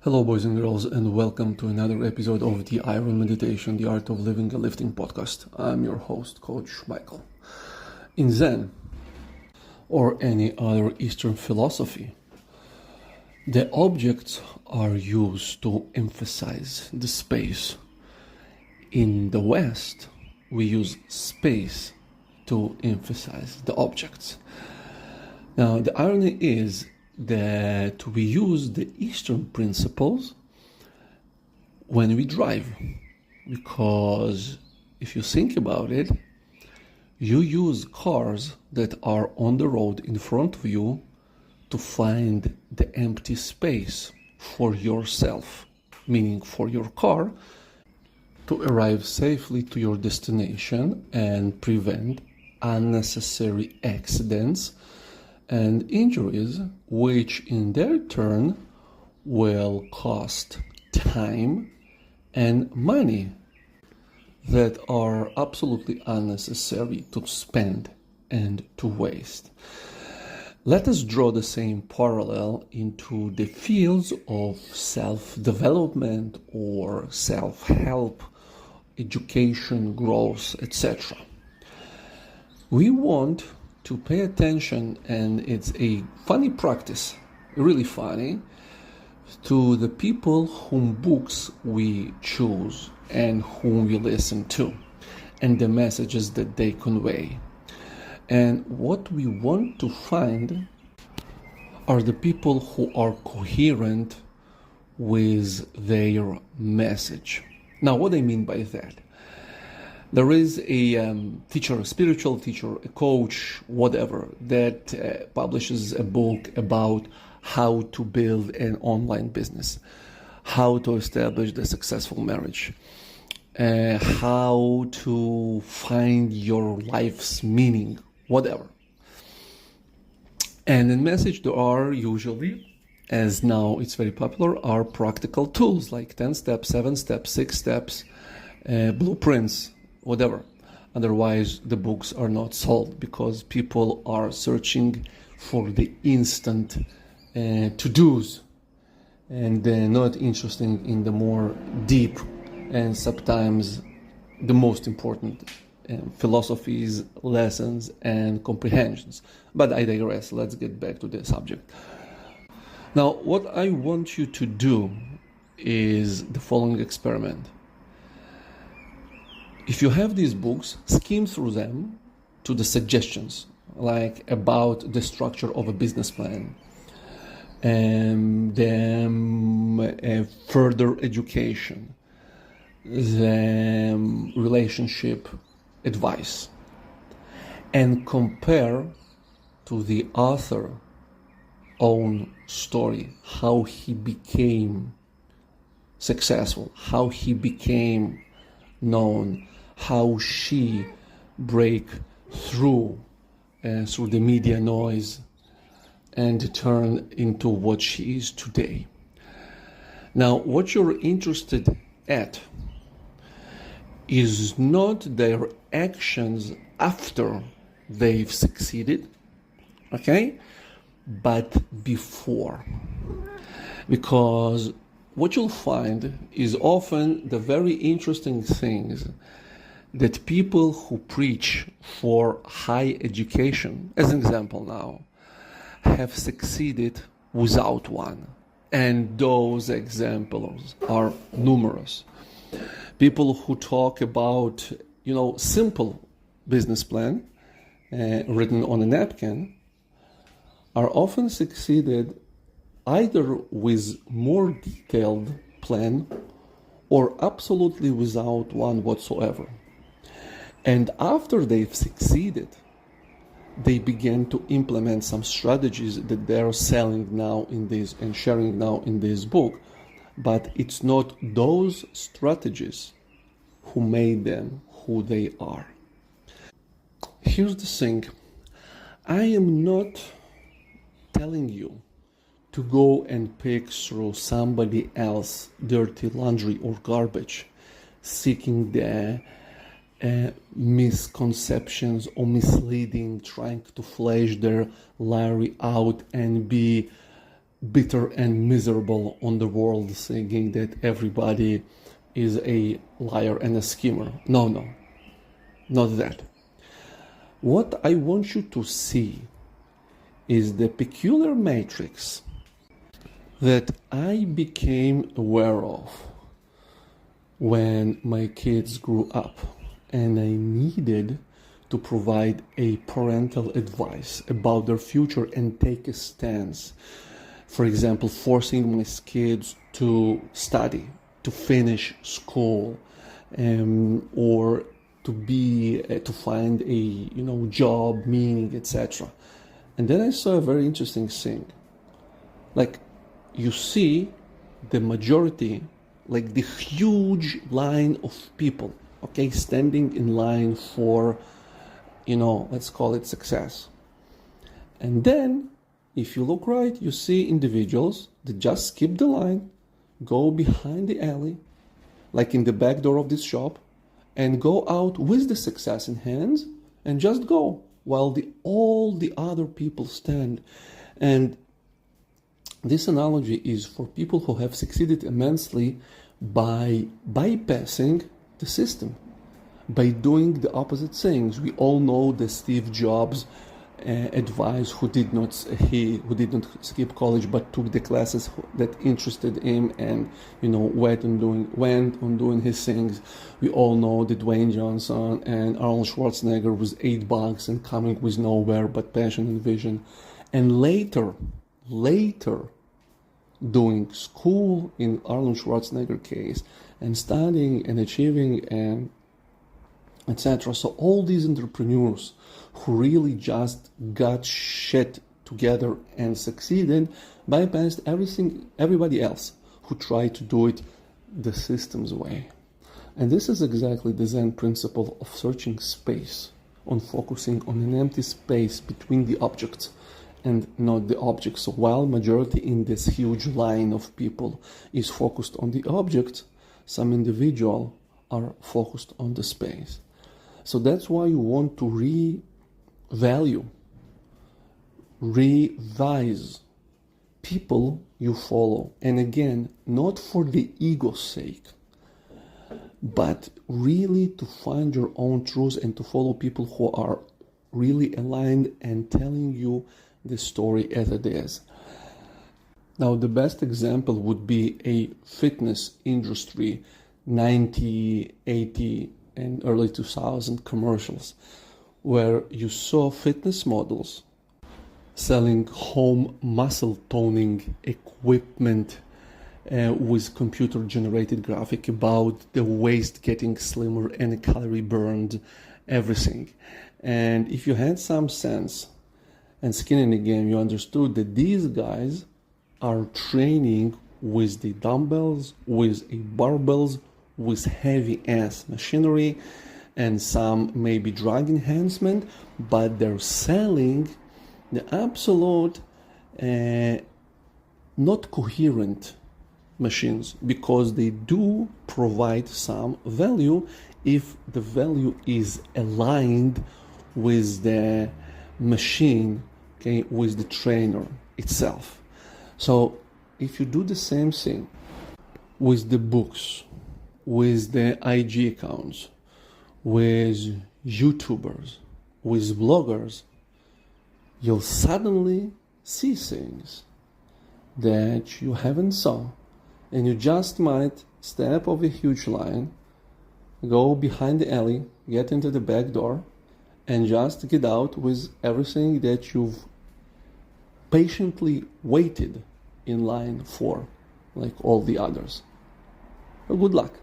Hello, boys and girls, and welcome to another episode of the Iron Meditation, the Art of Living a Lifting podcast. I'm your host, Coach Michael. In Zen, or any other Eastern philosophy, the objects are used to emphasize the space. In the West, we use space to emphasize the objects. Now, the irony is that we use the Eastern principles when we drive, because if you think about it, you use cars that are on the road in front of you to find the empty space for yourself, meaning for your car, to arrive safely to your destination and prevent unnecessary accidents and injuries, which in their turn will cost time and money that are absolutely unnecessary to spend and to waste. Let us draw the same parallel into the fields of self-development or self-help, education, growth, etc. We want to pay attention, and it's a funny practice, really funny, to the people whom books we choose and whom we listen to, and the messages that they convey. And what we want to find are the people who are coherent with their message. Now, what I mean by that? There is a teacher, a spiritual teacher, a coach, whatever, that publishes a book about how to build an online business, how to establish the successful marriage, how to find your life's meaning, whatever. And in message there are usually, as now it's very popular, are practical tools like 10 steps, 7 steps, 6 steps, blueprints, whatever. Otherwise, the books are not sold because people are searching for the instant to-dos and not interested in the more deep and sometimes the most important philosophies, lessons, and comprehensions. But I digress. Let's get back to the subject. Now, what I want you to do is the following experiment. If you have these books, skim through them to the suggestions, like about the structure of a business plan, and then further education, the relationship advice, and compare to the author own story, how he became successful, how he became known, how she break through the media noise and turn into what she is today. Now, what you're interested at is not their actions after they've succeeded, okay, but before. Because what you'll find is often the very interesting things that people who preach for high education, as an example now, have succeeded without one. And those examples are numerous. People who talk about, simple business plan written on a napkin are often succeeded either with more detailed plan or absolutely without one whatsoever. And after they've succeeded, they begin to implement some strategies that they're selling now in this and sharing now in this book. But it's not those strategies who made them who they are. Here's the thing. I am not telling you to go and pick through somebody else's dirty laundry or garbage, seeking the misconceptions or misleading, trying to flesh their Larry out and be bitter and miserable on the world, saying that everybody is a liar and a schemer. No, not that. What I want you to see is the peculiar matrix that I became aware of when my kids grew up, and I needed to provide a parental advice about their future and take a stance. For example, forcing my kids to study, to finish school, or to find a job, meaning, etc. And then I saw a very interesting thing. Like, you see the majority, like the huge line of people, okay, standing in line for, let's call it success. And then, if you look right, you see individuals that just skip the line, go behind the alley, like in the back door of this shop, and go out with the success in hands and just go, while all the other people stand. And this analogy is for people who have succeeded immensely by bypassing the system, by doing the opposite things. We all know the Steve Jobs advice, who did not skip college but took the classes that interested him, and went on doing his things. We all know the Dwayne Johnson and Arnold Schwarzenegger was $8 and coming with nowhere but passion and vision, and later doing school in Arnold Schwarzenegger case, and studying and achieving and etc. So all these entrepreneurs who really just got shit together and succeeded bypassed everybody else who tried to do it the system's way. And this is exactly the Zen principle of searching space, on focusing on an empty space between the objects and not the object. So while majority in this huge line of people is focused on the object, some individual are focused on the space. So that's why you want to revalue, revise people you follow. And again, not for the ego's sake, but really to find your own truth and to follow people who are really aligned and telling you the story as it is. Now, the best example would be a fitness industry, 90, 80, and early 2000 commercials, where you saw fitness models selling home muscle toning equipment with computer-generated graphic about the waist getting slimmer and the calorie burned, everything. And if you had some sense and skin in the game, you understood that these guys are training with the dumbbells, with a barbells, with heavy ass machinery and some maybe drug enhancement, but they're selling the absolute not coherent machines, because they do provide some value if the value is aligned with the machine, okay, with the trainer itself. So if you do the same thing with the books, with the IG accounts, with YouTubers, with bloggers, you'll suddenly see things that you haven't saw, and you just might step over a huge line, go behind the alley, get into the back door, and just get out with everything that you've patiently waited in line for, like all the others. Well, good luck.